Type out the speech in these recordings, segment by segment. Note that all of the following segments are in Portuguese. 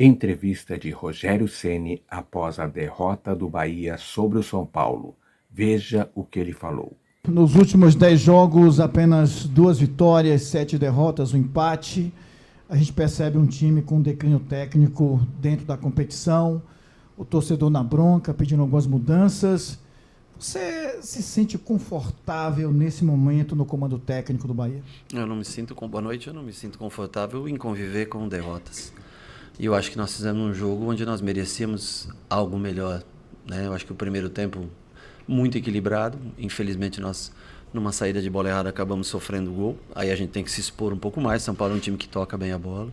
Entrevista de Rogério Ceni após a derrota do Bahia sobre o São Paulo. Veja o que ele falou. Nos últimos 10 jogos, apenas 2 vitórias, 7 derrotas, um empate. A gente percebe um time com declínio técnico dentro da competição, o torcedor na bronca, pedindo algumas mudanças. Você se sente confortável nesse momento no comando técnico do Bahia? Boa noite, eu não me sinto confortável em conviver com derrotas. E eu acho que nós fizemos um jogo onde nós merecíamos algo melhor, né? Eu acho que o primeiro tempo muito equilibrado. Infelizmente nós, numa saída de bola errada, acabamos sofrendo gol. Aí a gente tem que se expor um pouco mais. São Paulo é um time que toca bem a bola.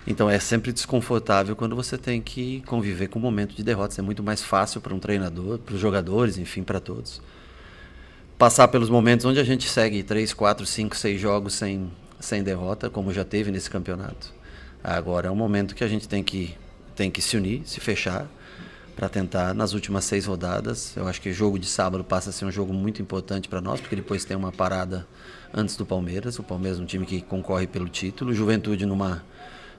Então é sempre desconfortável quando você tem que conviver com um momento de derrotas. É muito mais fácil para um treinador, para os jogadores, enfim, para todos. Passar pelos momentos onde a gente segue 3, 4, 5, 6 jogos sem derrota, como já teve nesse campeonato. Agora é um momento que a gente tem que se unir, se fechar, para tentar, nas últimas 6 rodadas, eu acho que o jogo de sábado passa a ser um jogo muito importante para nós, porque depois tem uma parada antes do Palmeiras. O Palmeiras é um time que concorre pelo título. O Juventude, no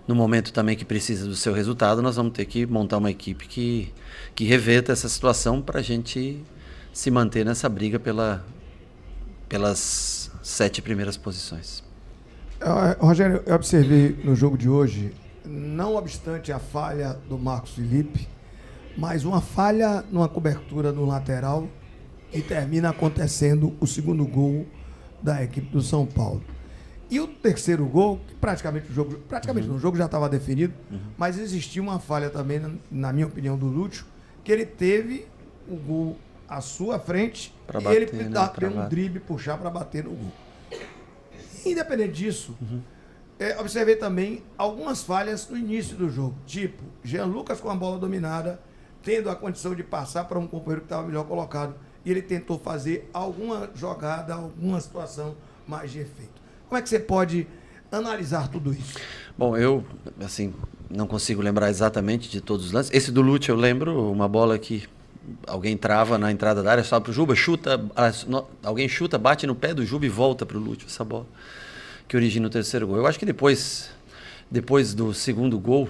momento também que precisa do seu resultado, nós vamos ter que montar uma equipe que reverta essa situação para a gente se manter nessa briga pelas 7 primeiras posições. Rogério, eu observei no jogo de hoje, não obstante a falha do Marcos Felipe, mas uma falha numa cobertura no lateral e termina acontecendo o segundo gol da equipe do São Paulo. E o terceiro gol, que praticamente o jogo já estava definido, mas existia uma falha também, na minha opinião, do Lúcio, que ele teve o gol à sua frente e ele deu um drible, puxar para bater no gol. Independente disso, observei também algumas falhas no início do jogo, tipo Jean Lucas com a bola dominada, tendo a condição de passar para um companheiro que estava melhor colocado, e ele tentou fazer alguma jogada, alguma situação mais de efeito. Como é que você pode analisar tudo isso? Bom, eu não consigo lembrar exatamente de todos os lances. Esse do Lúcio eu lembro, uma bola que alguém trava na entrada da área, sobe pro Juba, alguém chuta, bate no pé do Juba e volta pro Lúcio, essa bola que origina o terceiro gol. Eu acho que depois do segundo gol,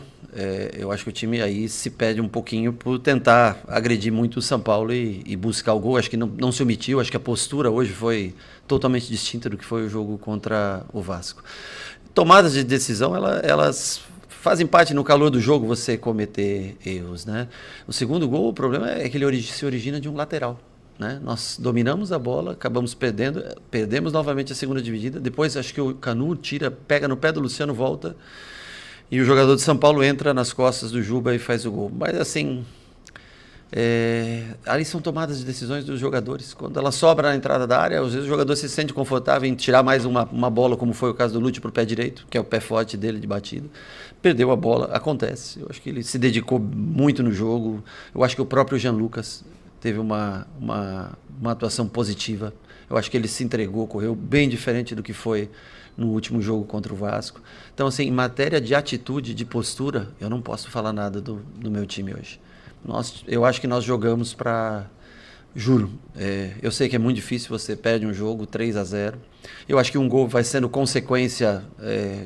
eu acho que o time aí se perde um pouquinho por tentar agredir muito o São Paulo e buscar o gol. Acho que não se omitiu, acho que a postura hoje foi totalmente distinta do que foi o jogo contra o Vasco. Tomadas de decisão, elas fazem parte no calor do jogo você cometer erros, né? O segundo gol, o problema é que ele se origina de um lateral, né? Nós dominamos a bola, acabamos perdemos novamente a segunda dividida. Depois acho que o Canu pega no pé do Luciano, volta, e o jogador de São Paulo entra nas costas do Juba e faz o gol. Mas assim, ali são tomadas de decisões dos jogadores. Quando ela sobra na entrada da área, às vezes o jogador se sente confortável em tirar mais uma bola, como foi o caso do Lúcio para o pé direito, que é o pé forte dele de batida. Perdeu a bola, acontece. Eu acho que ele se dedicou muito no jogo. Eu acho que o próprio Jean Lucas teve uma atuação positiva. Eu acho que ele se entregou, correu bem diferente do que foi no último jogo contra o Vasco. Então, assim, em matéria de atitude, de postura, eu não posso falar nada do meu time hoje. Eu acho que nós jogamos para... Juro, eu sei que é muito difícil, você perde um jogo 3-0. Eu acho que um gol vai sendo consequência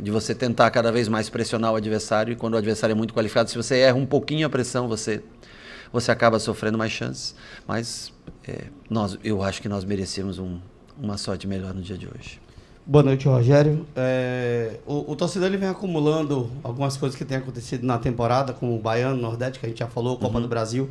de você tentar cada vez mais pressionar o adversário, e quando o adversário é muito qualificado, se você erra um pouquinho a pressão, você acaba sofrendo mais chances. Mas eu acho que nós merecemos uma sorte melhor no dia de hoje. Boa noite, Rogério. O torcedor ele vem acumulando algumas coisas que têm acontecido na temporada, como o Baiano, Nordeste, que a gente já falou, Copa do Brasil,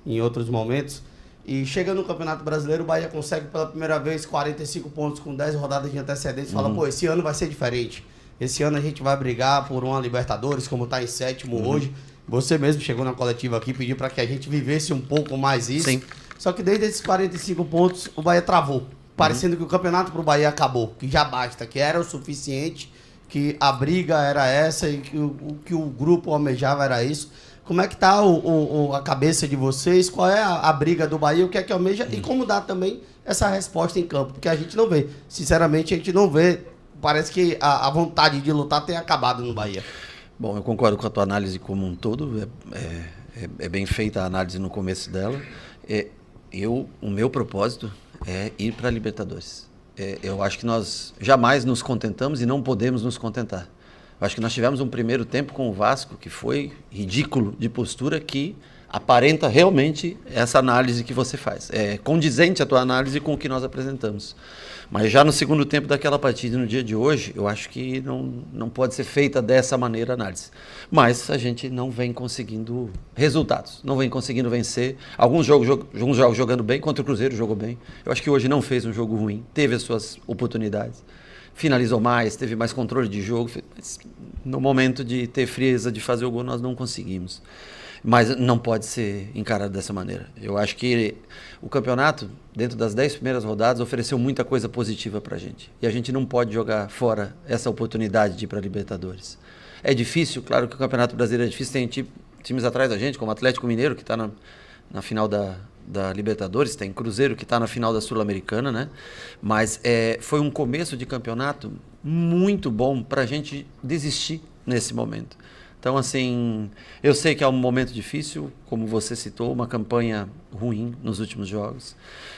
em outros momentos. E chega no Campeonato Brasileiro, o Bahia consegue pela primeira vez 45 pontos com 10 rodadas de antecedência. Fala, pô, esse ano vai ser diferente. Esse ano a gente vai brigar por uma Libertadores, como está em 7º hoje. Você mesmo chegou na coletiva aqui e pediu para que a gente vivesse um pouco mais isso. Sim. Só que desde esses 45 pontos, o Bahia travou. Parecendo que o campeonato pro Bahia acabou, que já basta, que era o suficiente, que a briga era essa e que o grupo almejava era isso. Como é que tá a cabeça de vocês? Qual é a briga do Bahia? O que é que almeja? E como dá também essa resposta em campo? Porque a gente não vê. Sinceramente, a gente não vê. Parece que a vontade de lutar tem acabado no Bahia. Bom, eu concordo com a tua análise como um todo. É bem feita a análise no começo dela. O meu propósito é ir para a Libertadores. Eu acho que nós jamais nos contentamos e não podemos nos contentar. Eu acho que nós tivemos um primeiro tempo com o Vasco que foi ridículo de postura, que aparenta realmente essa análise que você faz. É condizente a tua análise com o que nós apresentamos. Mas já no segundo tempo daquela partida, no dia de hoje, eu acho que não pode ser feita dessa maneira a análise. Mas a gente não vem conseguindo resultados, não vem conseguindo vencer. Alguns jogos jogando bem, contra o Cruzeiro jogou bem. Eu acho que hoje não fez um jogo ruim, teve as suas oportunidades. Finalizou mais, teve mais controle de jogo. Mas no momento de ter frieza de fazer o gol, nós não conseguimos. Mas não pode ser encarado dessa maneira. Eu acho que o campeonato, dentro das 10 primeiras rodadas, ofereceu muita coisa positiva para a gente. E a gente não pode jogar fora essa oportunidade de ir para a Libertadores. É difícil, claro que o Campeonato Brasileiro é difícil, tem times atrás da gente, como o Atlético Mineiro, que está na final da Libertadores, tem Cruzeiro, que está na final da Sul-Americana, né? Mas foi um começo de campeonato muito bom para a gente desistir nesse momento. Então, assim, eu sei que é um momento difícil, como você citou, uma campanha ruim nos últimos jogos,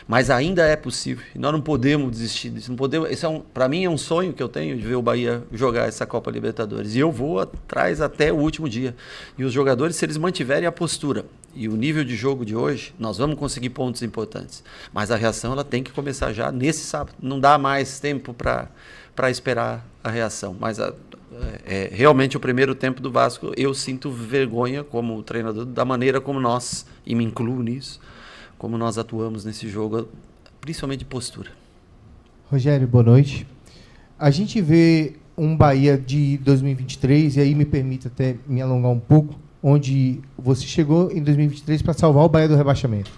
mas ainda é possível. E nós não podemos desistir disso. Não podemos, para mim é um sonho que eu tenho de ver o Bahia jogar essa Copa Libertadores. E eu vou atrás até o último dia. E os jogadores, se eles mantiverem a postura e o nível de jogo de hoje, nós vamos conseguir pontos importantes. Mas a reação ela tem que começar já nesse sábado. Não dá mais tempo para esperar a reação. Mas realmente o primeiro tempo do Vasco, eu sinto vergonha como treinador da maneira como nós, e me incluo nisso, como nós atuamos nesse jogo, principalmente de postura. Rogério, boa noite. A gente vê um Bahia de 2023, e aí me permite até me alongar um pouco, onde você chegou em 2023 para salvar o Bahia do rebaixamento.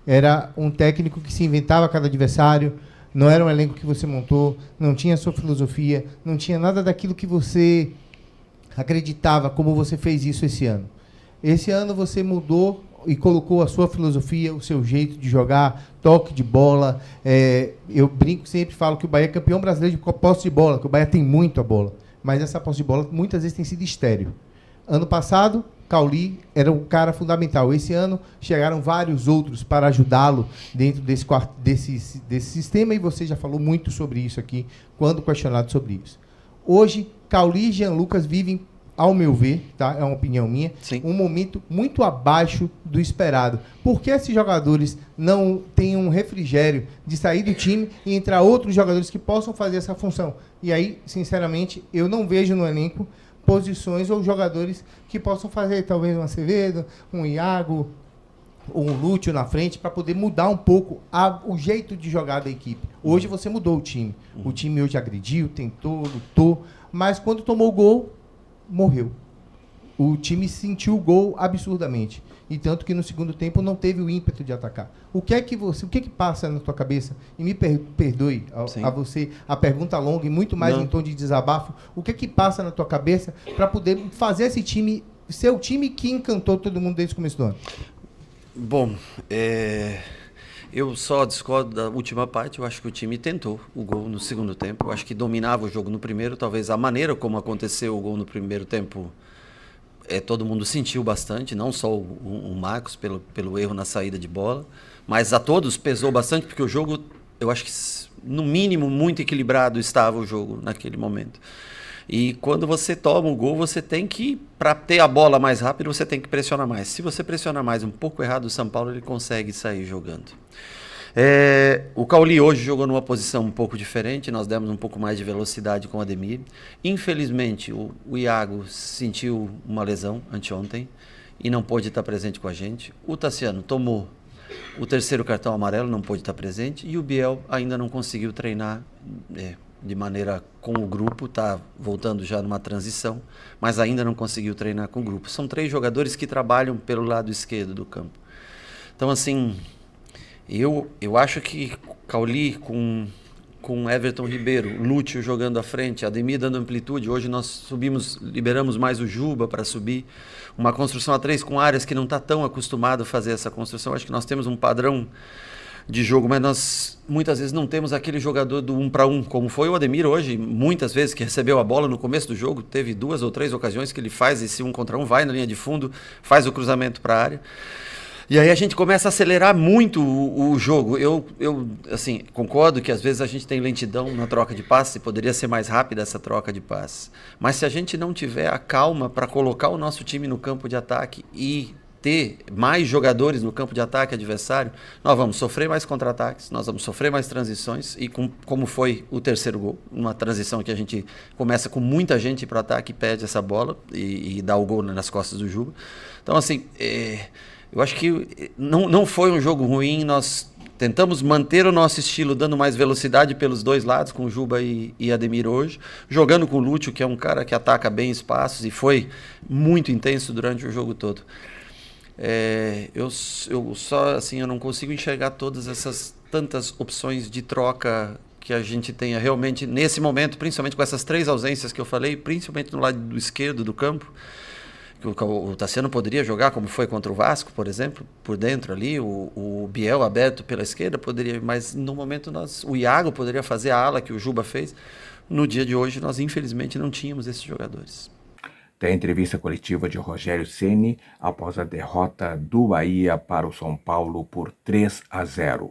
Era um técnico que se inventava a cada adversário, não era um elenco que você montou, não tinha a sua filosofia, não tinha nada daquilo que você acreditava, como você fez isso esse ano. Esse ano você mudou e colocou a sua filosofia, o seu jeito de jogar, toque de bola. Eu brinco, sempre falo que o Bahia é campeão brasileiro de posse de bola, que o Bahia tem muito a bola, mas essa posse de bola muitas vezes tem sido estéril. Ano passado, Cauli era um cara fundamental. Esse ano chegaram vários outros para ajudá-lo dentro desse sistema, e você já falou muito sobre isso aqui, quando questionado sobre isso. Hoje, Cauli e Jean Lucas vivem, ao meu ver, tá? É uma opinião minha, Sim, um momento muito abaixo do esperado. Por que esses jogadores não têm um refrigério de sair do time e entrar outros jogadores que possam fazer essa função? E aí, sinceramente, eu não vejo no elenco posições ou jogadores que possam fazer, talvez um Acevedo, um Iago, ou um Lúcio na frente, para poder mudar um pouco o jeito de jogar da equipe. Hoje você mudou o time. O time hoje agrediu, tentou, lutou, mas quando tomou o gol, morreu. O time sentiu o gol absurdamente. E tanto que no segundo tempo não teve o ímpeto de atacar. O que passa na tua cabeça? E me perdoe a você a pergunta longa e muito mais em tom de desabafo. O que passa na tua cabeça para poder fazer esse time ser o time que encantou todo mundo desde o começo do ano? Bom, eu só discordo da última parte. Eu acho que o time tentou o gol no segundo tempo. Eu acho que dominava o jogo no primeiro. Talvez a maneira como aconteceu o gol no primeiro tempo, todo mundo sentiu bastante, não só o Marcos pelo erro na saída de bola, mas a todos pesou bastante, porque o jogo, eu acho que no mínimo muito equilibrado estava o jogo naquele momento. E quando você toma o gol, você tem que, para ter a bola mais rápido, você tem que pressionar mais. Se você pressionar mais um pouco errado, o São Paulo ele consegue sair jogando. O Cauli hoje jogou numa posição um pouco diferente, nós demos um pouco mais de velocidade com o Ademir. Infelizmente, o Iago sentiu uma lesão anteontem e não pôde estar presente com a gente. O Tassiano tomou o terceiro cartão amarelo, não pôde estar presente. E o Biel ainda não conseguiu treinar de maneira com o grupo, está voltando já numa transição, mas ainda não conseguiu treinar com o grupo. São 3 jogadores que trabalham pelo lado esquerdo do campo. Então, assim, eu acho que Cauli com Everton Ribeiro, Lúcio jogando à frente, Ademir dando amplitude. Hoje nós liberamos mais o Juba para subir. Uma construção a 3 com áreas que não está tão acostumado a fazer essa construção. Acho que nós temos um padrão de jogo, mas nós muitas vezes não temos aquele jogador do 1 para 1, como foi o Ademir hoje, muitas vezes que recebeu a bola no começo do jogo. Teve 2 ou 3 ocasiões que ele faz esse 1 contra 1, vai na linha de fundo, faz o cruzamento para a área. E aí a gente começa a acelerar muito o jogo. Eu assim, concordo que às vezes a gente tem lentidão na troca de passe, poderia ser mais rápida essa troca de passe. Mas se a gente não tiver a calma para colocar o nosso time no campo de ataque e ter mais jogadores no campo de ataque adversário, nós vamos sofrer mais contra-ataques, nós vamos sofrer mais transições e como foi o terceiro gol, uma transição que a gente começa com muita gente para o ataque e perde essa bola e dá o gol nas costas do Juba. Então assim, eu acho que não foi um jogo ruim, nós tentamos manter o nosso estilo, dando mais velocidade pelos dois lados, com o Juba e Ademir hoje, jogando com o Lúcio, que é um cara que ataca bem espaços e foi muito intenso durante o jogo todo. Eu não consigo enxergar todas essas tantas opções de troca que a gente tenha realmente nesse momento, principalmente com essas 3 ausências que eu falei, principalmente no lado do esquerdo do campo. O Tassiano poderia jogar como foi contra o Vasco, por exemplo, por dentro ali, o Biel aberto pela esquerda poderia, mas no momento o Iago poderia fazer a ala que o Juba fez. No dia de hoje nós infelizmente não tínhamos esses jogadores. Tem a entrevista coletiva de Rogério Ceni após a derrota do Bahia para o São Paulo por 3-0.